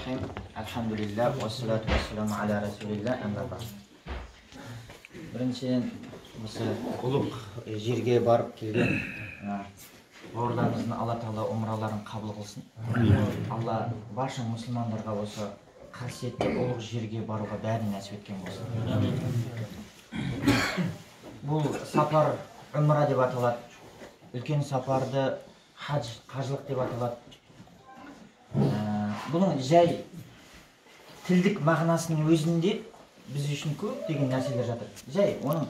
Bismillahirrahmanirrahim. Elhamdülillah ve salatu vesselamu ala Resulillah amma ba'd. Birinchidan o'sha ulug' yerga borib kelgan bordlarimizni Alloh taolo umralarini qabul qilsin. Alloh barcha musulmonlarga o'sha qasiyatli ulug' yerga boruga bärini nasib etgan bo'lsin. Bu safar umra deb ataladi. Ulkan safarda hajlik deb ataladi. Bunun jay tildik ma'nosining o'zinde biz uchun ko'plеген narsalar жатыр. Jay onun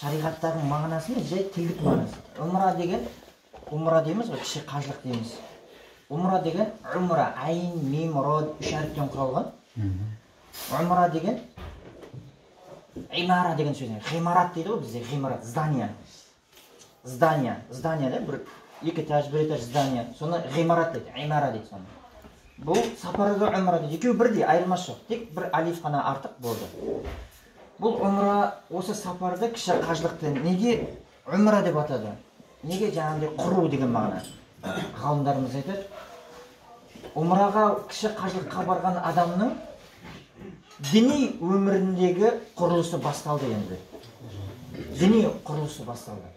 shariatdagi ma'nosi jay tildik ma'nosi. Umra deymiz va kishi qajliq deymiz. Umra degan umra ayn mim rod uch harfdan quralgan. Umra degan imara degan so'z. G'imorat deydi u bizda g'imorat, zdaniya. Zdaniya bir ikki etaj, bir etaj zdaniya. Sonra g'imorat deydi, imara deydi sonra. Bu safarga umra deydi. Ikkovi birdek, ayrilmasi yo'q. Tek bir alif qana ortiq bo'ldi. Bu umra o'sha safarda kishi qajliqni nega umra deb atadi? Nega jangda quru degan ma'no? G'olimlarimiz aytadi. Umraga kishi qajliqqa borgan odamning diniy umrindagi qurilishi boshlandi endi. Diniy qurilishi boshlandi.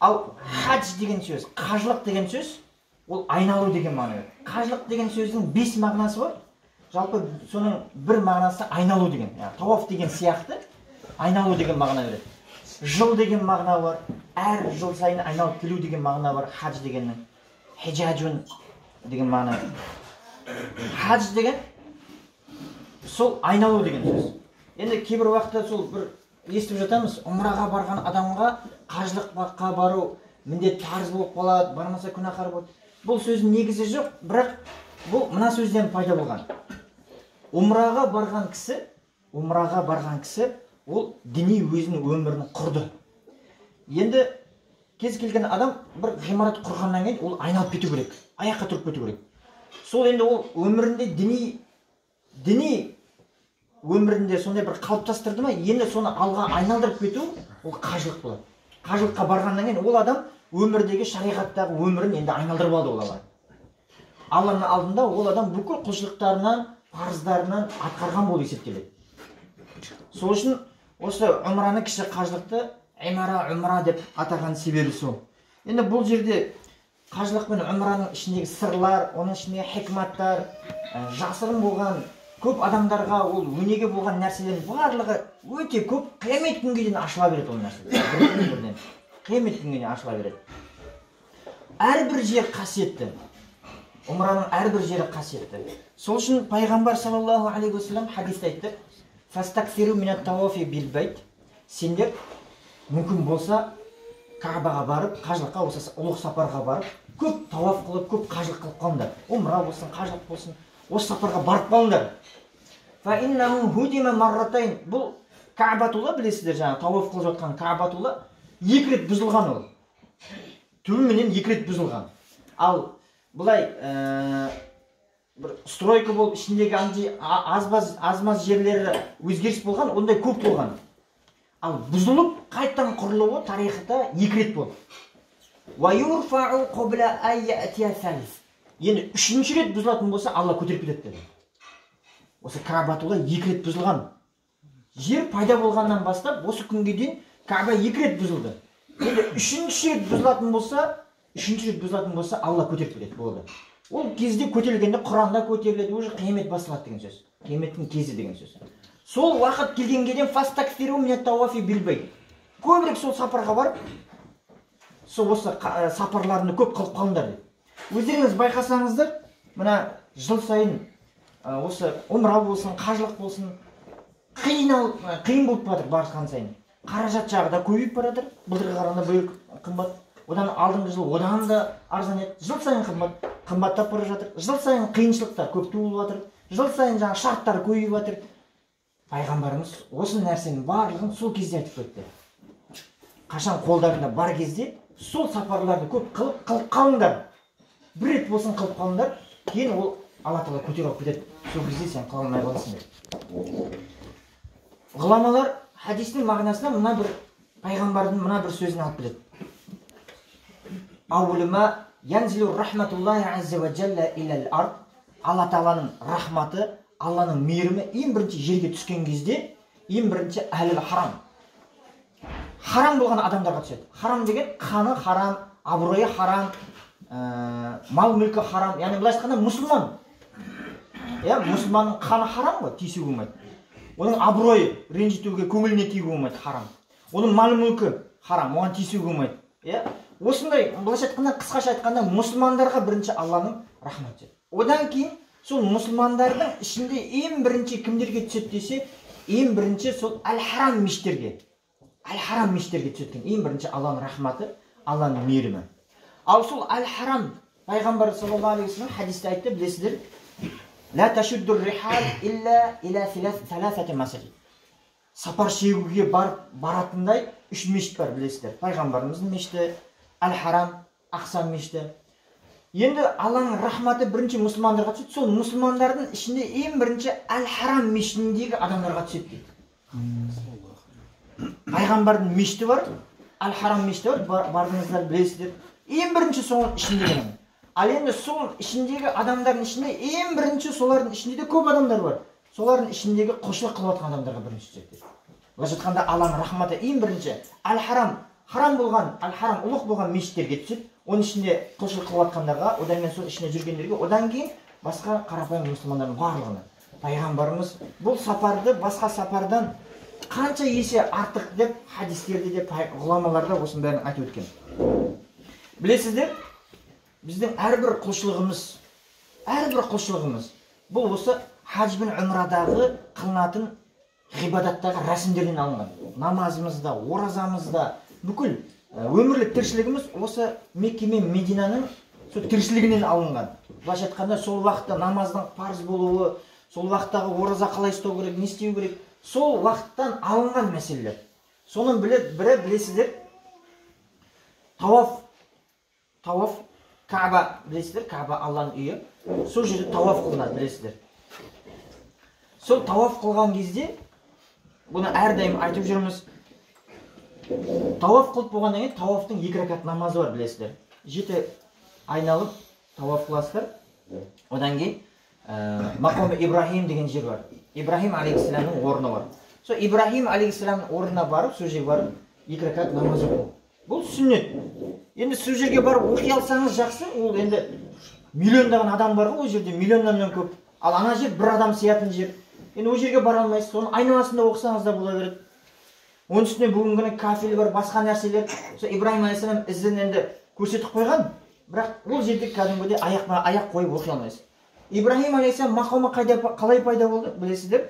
Al haj degan so'z, qajliq degan so'z ol aynalu degan ma'no. Qajliq degan so'zning 5 ma'nosi bor. Жалпы so'ning bir ma'nosi aynalu degan. Yani tavof degan siyaqti aynalu degan ma'no beradi. Жыл degan ma'no bor. Har jil sayin aynalib kelu degan ma'no bor. Haj deganning. Hijajun degan ma'no. Haj degan sol aynalu degan so'z. Endi кейбір vaqtda sol bir естіп жатамыз, umraga borgan odamga qajliqqa boru mіндет farz bo'lib qoladi, бармаса күнәһар болады. Бұл сөздің негізі жоқ, бірақ бұл мына сөзден пайда болған. Умраға барған кісі ол діни өзінің өмірін құрды. Енді кез келген адам бір ғимарат құрғаннан кейін ол айналып кету керек, аяққа тұрып кету керек. Сол енді ол өмірінде діни өмірінде сондай бір қалыптастырды ма, енді соны алға айналдырып кету ол қажылық болады. Қажылыққа барғаннан кейін ол адам өмірдегі шариғаттағы өмірін енді айналдырып алды ол адам. Алланың алдында ол адам бүкіл құлшылықтарынан, парыздарынан атқарған болып есептеледі. Сол үшін осы умраны кіші қажылықты умра деп атаған себебі сол. Енді бұл жерде қажылық пен умраның ішіндегі сырлар, оның ішіндегі хикматтар, жасырын болған көп адамдарға ол өнеге болған нәрселердің барлығы өте көп, қиямет күнге дейін ашыла береді ол нәрселер. Бірден қиямет күнге дейін ашыла береді. Әрбір жер қасиетті. Умраның әрбір жері қасиетті. Сол үшін пайғамбар саллаллаху алейхи ва саллям хадисте айтты: "Фастаксиру минат тавафи бил байт". Сендер мүмкін болса Каабаға барып, қажылыққа осы ұлық сапарға барып, көп таваф қылып, көп қажылық қылып қалыңдар. Умра болсын, қажылық болсын, осы сапарға барып қалыңдар. Фа иннаху худима марратайн. Бұл Каабатулла, білесіздер, жаңа таваф қылып жатқан Каабатулла 2 рет бұзылған ол. Түбіменен 2 рет бұзылған. Ал бұлай бір стройка болып ішіндегі аз-маз жерлері өзгеріс болған, ондай көп болған. Ал бұзылып қайттан құрылуы тарихта 2 рет болды. Ва юрфау қобла айятия салис. Енді 3-ші рет бұзылатын болса, Алла көтеріп кетеді деді. Осы Каабатулла 2 рет бұзылған. Жер пайда болғаннан бастап, осы күнге дейін Кааба 2 рет бұзылды. Енді 3-ші рет бұзылатын болса, Алла көтеріп кетеді болды. Ол кезде көтерілгенде Құранда көтеріледі, уже қиямет басталады деген сөз. Қияметтің кезі деген сөз. Сол уақыт келгенге дейін фастакфиру минат тавафи бил байт. Көбірек сол сапарға барып, сол осы сапарларını көп қылып қалыңдар дейді. Өздеріңіз байқасаңыздар, мына жыл сайын осы умра болсын, қажылық болсын, қиын болып жатыр барған сайын. Қаражат жағы да көбейіп баратыр. Былтырғы қарағанда биыл қымбат. Одан алдыңғы жыл одан да арзан еді. Жыл сайын қымбаттап бара жатыр. Жыл сайын қиыншылықтар көп туылып жатыр. Жыл сайын жаңа шарттар көбейіп жатыр. Пайғамбарымыз осы нәрсенің барлығын сол кезде айтып кетті. Қашан қолдарында бар кезде сол сапарларды көп қылып қалыңдар. Bir рет болсын қылып қалыңдар, кейін ол Алла Тағала көтеріп кетеді. Сол кезде сен қала алмай қаласың деп. Ғұламалар хадистің мағынасына мына бір пайғамбардың мына бір сөзін алып келеді. Аулыма янзилу рахматуллахи азза ва джалла илал ард Алла Тағаланың рахматы, Алланың мейірімі ең бірінші жерге түскен кезде, ең бірінші әліл харам. Харам болған адамдарға түседі. Харам деген қаны харам, абыройы харам, мал мүлкі харам. Яғни былайша айтқанда мұсылман. Мұсылманның қаны харам ғой, тиісуге болмайды. Оның абыройы, ренжітуге, көңіліне тиюге болмайды, харам. Оның мал мүлкі харам, оған тиісуге болмайды. Осындай, былайша айтқанда, қысқаша айтқанда, мұсылмандарға бірінші Алланың рахматы түседі. Одан кейін сол мұсылмандардың ішінде ең бірінші кімдерге түседі десе, ең бірінші сол әл-харам мешіттерге. Әл-харам мешіттерге түседі. Ең бірінші Алланың рахматы, Алланың мейірімі. Ал сол әл-харам пайғамбар саллаллаху алейхи ва саллям хадисте айтты, білесіздер, ла ташуддур рихал илля иля саласати масажид. Сапар шегуге баратындай 3 мешіт бар, білесіздер. Пайғамбарымыздың мешіті, әл-харам, ақсам мешіті. Енді Алланың рахматы бірінші мұсылмандарға түседі. Сол мұсылмандардың ішінде ең бірінші әл-харам мешітіндегі адамдарға түседі дейді. Пайғамбардың мешіті бар, әл-харам мешіті бар, бардыңыздар, білесіздер. Ең бірінші соның ішіндегі. Ал енді соның ішіндегі адамдардың ішінде ең бірінші солардың ішінде де көп адамдар бар. Солардың ішіндегі құлшылық қылып жатқан адамдарға бірінші түседі. Былайша айтқанда Алланың рахматы ең бірінші әл-харам, харам болған, әл-харам ұлық болған мешіттерге түседі. Оның ішінде құлшылық қылып жатқандарға, одан мен сол ішінде жүргендерге, одан кейін басқа қарапайым мұсылмандардың барлығына. Пайғамбарымыз бұл сапарды басқа сапардан қанша есе артық деп хадистерде де ғұламаларда осының бәрін айтып өткен. Білесіздер, біздің әрбір құлшылығымыз бұл осы хадж бен умрадағы қылынатын ғибадаттағы рәсімдерден алынған. Намазымызда, оразамызда, бүкіл өмірлік тіршілігіміз осы Мекке мен Мединаның тіршілігінен алынған. Былайша айтқанда, сол уақытта намаздың парыз болуы, сол уақыттағы ораза қалай ұстау керек, не істеу керек, сол уақыттан алынған мәселелер. Соның бірі білесіздер, тауаф, Кааба, білесіздер, Кааба Алланың үйі. Сол жерде тауаф қылынады, білесіздер. Сол тауаф қылған кезде, бұны әрдайым айтып жүрміз. Тауаф қылып болғаннан кейін тауафтың 2 ракат намазы бар, білесіздер. 7 айналып тауаф қыласыздар. Одан кейін Мақам Ибрахим деген жер бар. Ибрахим алейхиссаламның орны бар. Сол Ибрахим алейхиссаламның орнына барып, сол жерге барып 2 ракат намаз оқу. Бұл сүннет. Енді сол жерге барып оқи алсаңыз жақсы. Ол енді миллиондаған адам бар ғой, ол жерде миллионнан көп. Ал ана жер бір адам сиятын жер. Енді ол жерге бара алмайсыз. Соның айналасында оқысаңыз да бола береді. Оның үстіне бүгінгі күні кафель бар, басқа нәрселер. Сол Ибрахим алейхиссалам ізін енді көрсетіп қойған, бірақ ол жерде кәдімгідей аяқ қойып оқи алмайсыз. Ибрахим алейхиссалам мақамы қалай пайда болды, білесіздер?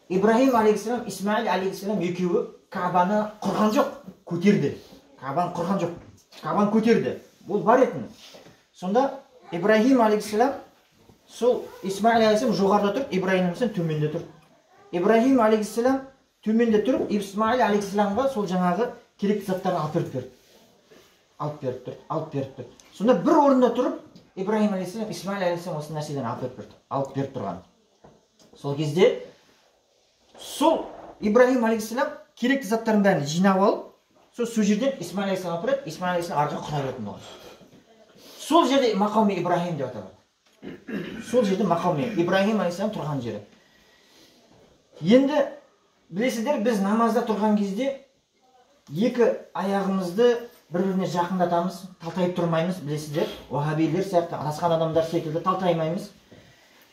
Ибрахим алейхиссалам, Исмаил алейхиссалам екеуі Каабаны құрған жоқ, көтерді. Каабаны құрған жоқ, Каабаны көтерді. Ол бар етін. Сонда Ибрахим алейхиссалам, сол Исмаил алейхиссалам жоғарыда тұрып, Ибрахим алейхиссалам төменде тұр. Ибрахим алейхиссалам төменде тұрып, Исмаил алейхиссаламға сол жаңағы керекті заттарын алып беріп тұр. Сонда бір орында тұрып, Ибрахим алейхиссалам, Исмаил алейхиссалам осы нәрселерін алып беріп тұрған. Сол кезде сол Ибрахим алейхиссалам керекті заттарын бәрін жинап алып, сол жерден Исмаил алейхиссалам алып береді, Исмаил алейхиссалам арқылы құдай беретін болған. Сол жерде Мақам Ибрахим деп аталады. Сол жерде Мақам Ибрахим алейхиссалам тұрған жері. Енді білесіздер, біз намазда тұрған кезде екі аяғымызды бір-біріне жақындатамыз, талтайып тұрмаймыз, білесіздер. Уахабилер сияқты, адасқан адамдар секілді талтаймаймыз.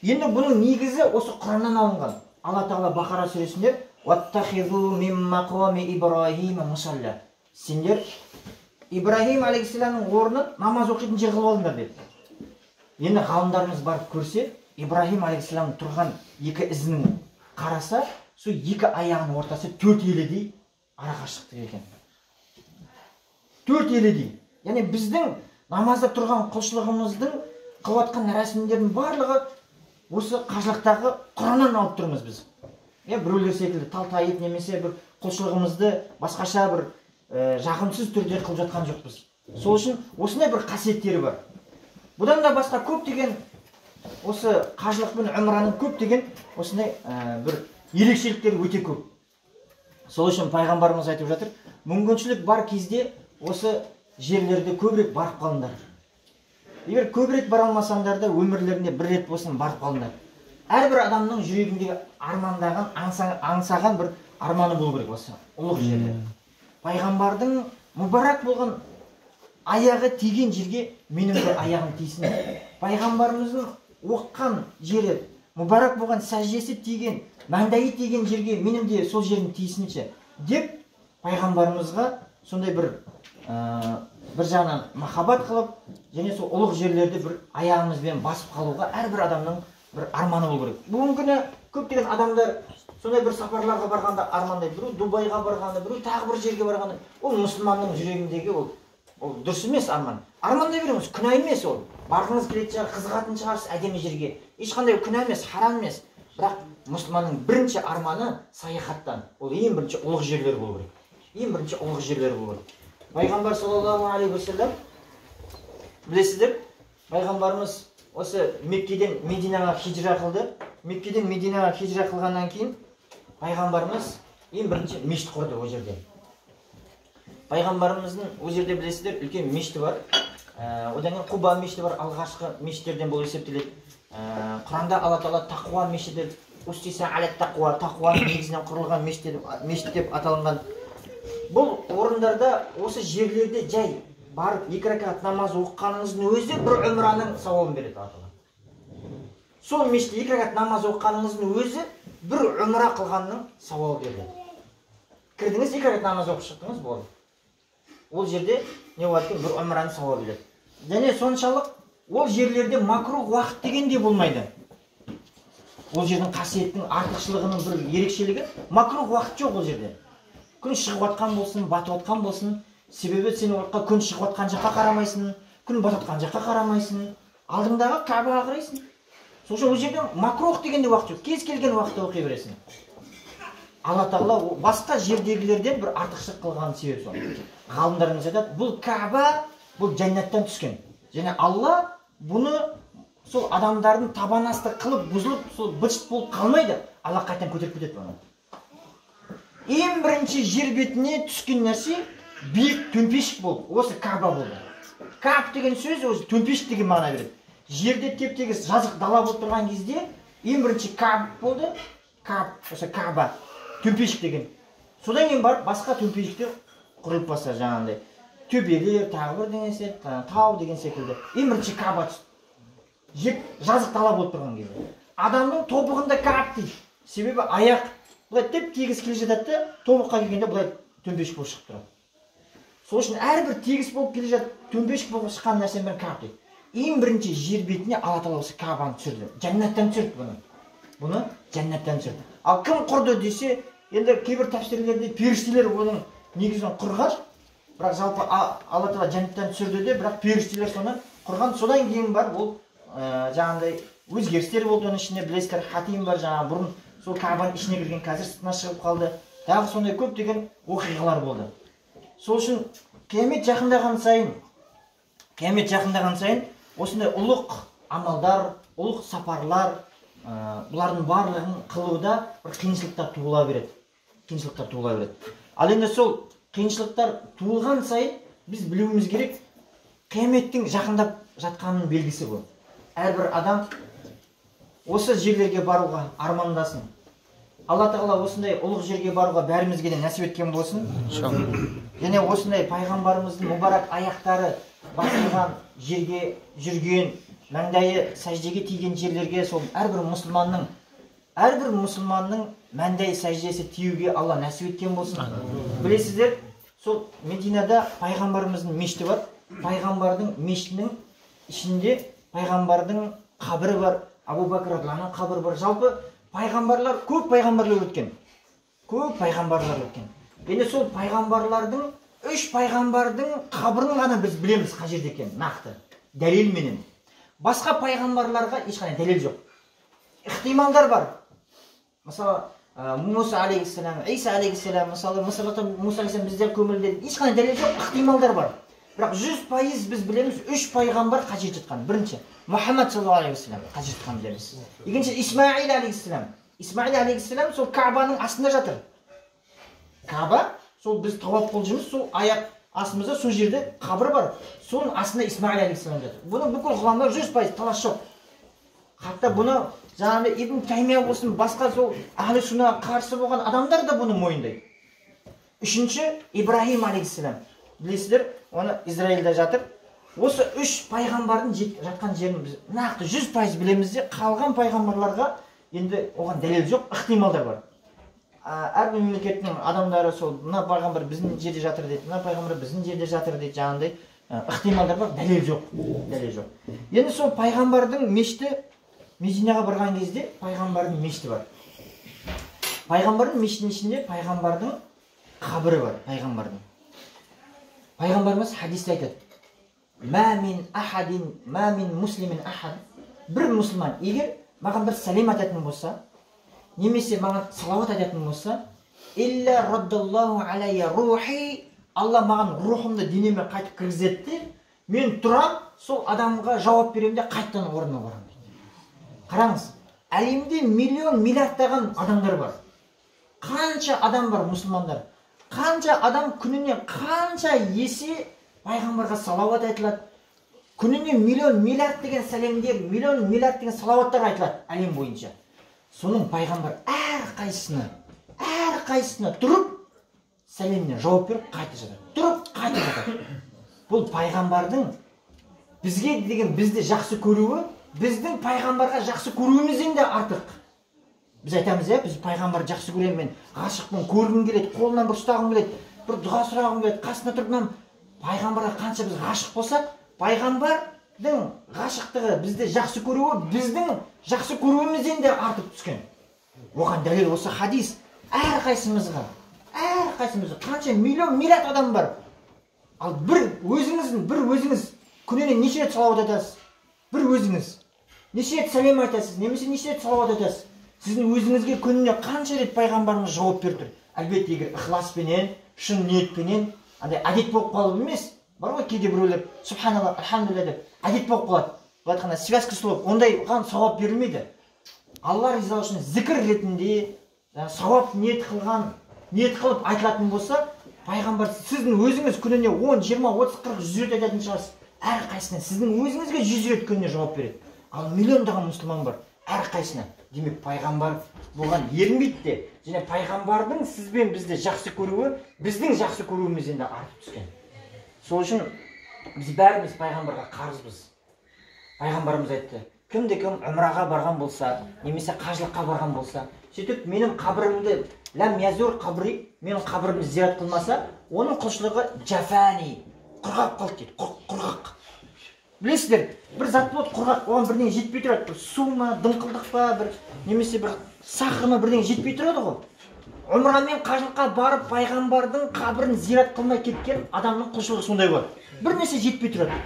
Енді бұның негізі осы Құраннан алынған. Алла Тағала Бақара сүресінде «Уаттахизу мин мақами Ибрахима мусалла». Сендер Ибрахим алейхиссаламның орнын намаз оқитын жер қылып алыңдар деді. Енді ғалымдарымыз барып көрсе, Ибрахим алейхиссаламның тұрған екі ізінің қараса, сол екі аяғының ортасы 4 еледей арақашықтық екен. 4 еледей. Яғни біздің намазда тұрған құлшылығымыздың қылып жатқан рәсімдердің барлығы осы қажылықтағы Құраннан алып тұрмыз біз. Біреулер секілді талтайып немесе бір құлшылығымызды басқаша бір жағымсыз түрде қылып жатқан жоқпыз. Сол үшін осындай бір қасиеттері бар. Бұдан да басқа көптеген осы қажылық пен умраның көптеген осындай бір ерекшеліктері өте көп. Сол үшін пайғамбарымыз айтып жатыр, мүмкіншілік бар кезде осы жерлерде көбірек барып қалыңдар. егер көп рет бара алмасаңдар да өмірлерінде бір рет болсын барып қалыңдар. Әрбір адамның жүрегіндегі армандаған, аңсаған бір арманы болу керек осы ұлық жерде. Пайғамбардың мұбарак болған аяғы тиген жерге менің де аяғым тисін. Пайғамбарымыздың оққан жері, мұбарак болған сәждесі тиген, маңдайы тиген жерге менің де сол жерім тисінші деп пайғамбарымызға сондай бір жағынан махаббат қылып, және сол ұлық жерлерді бір аяғымызбен басып қалуға әрбір адамның бір арманы болу керек. Бүгінгі күні көптеген адамдар сондай бір сапарларға барғанда армандайды. Біреу Дубайға барғанда, біреу тағы бір жерге барғанда, ол мұсылманның жүрегіндегі ол дұрыс емес арман. Армандай беріңіз, күнә емес ол. Барғыңыз келетін шығар, қызығатын шығарсыз әдемі жерге. Ешқандай күнә емес, харам емес. Бірақ мұсылманның бірінші арманы саяхаттан. Ол ең бірінші ұлық жерлер болу керек. Ең бірінші ұлық жерлер болу керек. Пайғамбар саллаллаху алейхи уассалам, білесіздер, пайғамбарымыз осы Меккеден Мединаға хижра қылды. Меккеден Мединаға хижра қылғаннан кейін пайғамбарымыз ең бірінші мешіт құрды ол жерде. Пайғамбарымыздың ол жерде білесіздер, үлкен мешіті бар. Одан кейін Құба мешіті бар, алғашқы мешіттерден болып есептеледі. Құранда Алла Тағала тақуа мешіті, устиса алат тақуа, тақуаның негізінен құрылған мешіт деп аталынған. Бұл орындарда, осы жерлерде жай барып 2 ракат намаз оқығаныңыздың өзі бір өмраның сауабын береді Алла. Сол мешітте 2 ракат намаз оқығаныңыздың өзі бір өмра қылғанның сауабы береді. Кірдіңіз, 2 ракат намаз оқып шықтыңыз, болды. Ол жерде не болады екен, бір өмраның сауабы береді. Және соншалық ол жерлерде макрух уақыт деген де болмайды. Ол жердің қасиеттің артықшылығының бір ерекшелігі, макрух уақыт жоқ ол жерде. Күн шығып атқан болсын, батып атқан болсын, себебі сен уақытқа күн шығып атқан жаққа қарамайсың, күн батып атқан жаққа қарамайсың, алдыңдағы Кәбаға қарайсың. Сол үшін ол жерде макрух дегенде уақыт жоқ, кез келген уақытта оқи бересің. Алла Тағала басқа жердегілерден бір артықшылық қылған себеп сол. Ғалымдарымыз айтады, бұл Кәба, бұл жәннаттан түскен. Және Алла бұны сол адамдардың табан асты қылып бұзылып, сол быт-шыт болып қалмайды. Алла қайтадан көтеріп кетеді бұны. Ең бірінші жер бетіне түскен нәрсе биік төмпешік болды. Осы Кәба болды. Кәб деген сөз өзі төмпешік деген мағына береді. Жерде теп-тегіс жазық дала болып тұрған кезде ең бірінші Кәб болды. Кәб, осы Кәба, төмпешік деген. Содан кейін барып басқа төмпешіктер құрылып бастады жаңағындай. Төбелер, тағы бір деген сияқты, тау деген секілді. Ең бірінші Кәба түсті. Жер жазық дала болып тұрған кезде. Адамның тобығында Кәб дейді. Себебі аяқ бұлай теп-тегіс келе жатады, тобыққа келгенде бұлай төмпешік болып шығып тұрады. Сол үшін әрбір тегіс болып келе жатып, төмпешік болып шыққан нәрсенің бірін Кәб дейді. Ең бірінші жер бетіне Алла Тағала осы Кәбаны түсірді. Жәннаттан түсірді бұны. Бұны жәннаттан түсірді. Ал кім құрды десе, енді кейбір тәпсірлерде періштелер оның негізін құрған, бірақ жалпы Алла Тағала жәннаттан түсірді де, бірақ періштелер соны құрған. Содан кейін бар ол жаңағындай өзгерістер болды оның ішінде, білесіздер, Хатим бар, жаңағы бұрын сол Кәбаның ішіне кірген, қазір сыртына шығып қалды. Тағы сондай көптеген оқиғалар болды. Сол үшін қиямет жақындаған сайын осындай ұлық амалдар, ұлық сапарлар, бұлардың барлығын қылуда бір қиыншылықтар туыла береді. Ал енді сол қиыншылықтар туылған сайын біз білуіміз керек, қияметтің жақындап жатқанының белгісі бұл. Әрбір адам осы жерлерге баруға армандасын. Алла Тағала осындай ұлық жерге баруға бәрімізге де нәсіп еткен болсын. Және осындай пайғамбарымыздың мұбарак аяқтары басылған жерге жүрген, маңдайы сәждеге тиген жерлерге сол әрбір мұсылманның маңдай сәждесі тиюге Алла нәсіп еткен болсын. Білесіздер, сол Мединада пайғамбарымыздың мешіті бар. Пайғамбардың мешітінің ішінде пайғамбардың қабірі бар, Абу Бәкір радиаллаху анху қабірі бар. Жалпы пайғамбарлар, көп пайғамбарлар өткен. Енді сол пайғамбарлардың, 3 пайғамбардың қабірін ғана біз білеміз қай жерде екен, нақты, дәлелменен. Басқа пайғамбарларға ешқандай дәлел жоқ. Ихтималдар бар. Мысалы, Муса алейхиссалам, Иса алейхиссалам, мысалы, Муса алейхиссалам біздер көмілді, ешқандай дәлел жоқ, ихтималдар бар. Бірақ 100% біз білеміз 3 пайғамбар қажет жатқан. Бірінші, Мұхаммад саллаллаху алейхи вассалам қажет жатқан білеміз. Екінші, Исмаил алейхиссалам. Исмаил алейхиссалам сол Кәбаның астында жатыр. Кәба, сол біз тауап қылып жүрміз, сол аяқ астымызда сол жерде қабір бар. Соның астында Исмаил алейхиссалам жатыр. Бұны бүкіл ғұламалар 100% талас жоқ. Hatta бұны жаңағы Ибн Таймия болсын, басқа сол Ахли Суннаға қарсы болған адамдар да бұны мойындайды. Үшінші Ибрахим алейхиссалам. Білесіздер, оны Израильда жатыр. Осы 3 пайғамбардың жатқан жерін біз нақты 100% білеміз де, қалған пайғамбарларға енді оған дәлел жоқ, ықтималдар бар. Әрбір мемлекеттің адамдары сол мына пайғамбар біздің жерде жатыр дейді, мына пайғамбар біздің жерде жатыр дейді, жаңағындай ықтималдар бар, дәлел жоқ. Енді сол пайғамбардың мешіті, Мединаға барған кезде пайғамбардың мешіті бар. Пайғамбардың мешітінің ішінде пайғамбардың қабірі бар, Пайғамбарымыз хадисте айтады: "Ма мин муслимин ахад". Бір мұсылман егер маған бір сәлем айтатын болса, немесе маған салауат айтатын болса, "Илля раддаллаху алайя рухи", Алла маған рухымды денеме қайтып кіргізеді, мен тұрам, сол адамға жауап беремін де қайтадан орнына барамын. Қараңыз, әлемде миллион миллиардтаған адамдар бар. Қанша адам бар мұсылмандар? Қанша адам күніне қанша есе пайғамбарға салауат айтылады? Күніне миллион миллиард деген сәлемдер, миллион миллиард деген салауаттар айтылады әлем бойынша. Соның пайғамбар әрқайсысына тұрып сәлеміне жауап беріп қайта жатады. Тұрып қайта жатады. Бұл пайғамбардың бізге деген бізді жақсы көруі, біздің пайғамбарға жақсы көруімізден де артық. Біз айтамыз, біз пайғамбар жақсы көремін, мен ғашықпын, көргім келеді, қолынан бір ұстағым келеді, бір дұға сұрағым келеді, қасына тұрып, пайғамбарға қанша біз ғашық болсақ, пайғамбардың ғашықтығы, бізді жақсы көруі, біздің жақсы көруімізден де артып түскен. Оған дәлел осы хадис. Әрқайсымызға қанша миллион миллиард адам бар. Ал бір өзіңіз күніне неше рет салауат айтасыз? Бір өзіңіз неше рет сәлем айтасыз, немесе неше рет салауат айтасыз? Сіздің өзіңізге күніне қанша рет пайғамбарымыз жауап беріп тұр? Әлбетте, егер ықыласпенен, шын ниетпенен, әдет болып қалып емес. Бар ғой кейде біреулер субханалла, альхамдулилля деп әдет болып қалады. Былай айтқанда связка слов, ондайға сауап берілмейді. Алла ризалығы үшін зікір ретінде сауап ниет қылып айтылатын болса, пайғамбар сіздің өзіңіз күніне 10, 20, 30, 40, 100 рет айтатын шығарсыз. Әрқайсына сіздің өзіңізге 100 рет күніне жауап береді. Ал миллиондаған мұсылман бар, әрқайсына. Демек пайғамбар болған ерінбейді де, және пайғамбардың сізбен бізді жақсы көруі, біздің жақсы көруімізден де артып түскен. Сол үшін біз бәріміз пайғамбарға қарызбыз. Пайғамбарымыз айтты: кімде-кім умраға барған болса, немесе қажылыққа барған болса, сөйтіп менің қабірімді, ләм язур қабри, менің қабірімді зиярат қылмаса, оның құлшылығы джафани, құрғап қалды дейді, құрғақ. Білесіздер, бір зат болады құрғақ, оған бірдеңе жетпей тұрады, бір су ма, дымқылдық па, бір немесе бір сахар ма, бірдеңе жетпей тұрады ғой. Умра мен қажылыққа барып пайғамбардың қабірін зиярат қылмай кеткен адамның құлшылығы сондай болады. Бір нәрсе жетпей тұрады.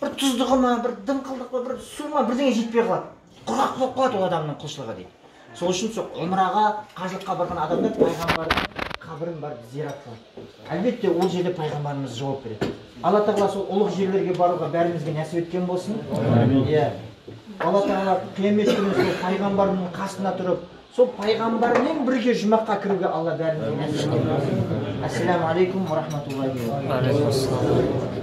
Бір тұздығы ма, бір дымқылдық па, бір су ма, бірдеңе жетпей қалады. Құрғақ болып қалады ол адамның құлшылығы дейді. Сол үшін сол умраға, қажылыққа барған адамдар пайғамбардың қабірін барып зиярат қылады. Әлбетте ол жерде пайғамбарымыз жауап береді. Алла Тағала сол ұлық жерлерге баруға бәрімізге нәсіп еткен болсын. Алла Тағала қиямет күні сол пайғамбардың қасына тұрып, сол пайғамбармен бірге жұмаққа кіруге Алла бәрімізге нәсіп еткен болсын. Ассаламу алейкум ва рахматуллахи ва баракатуху.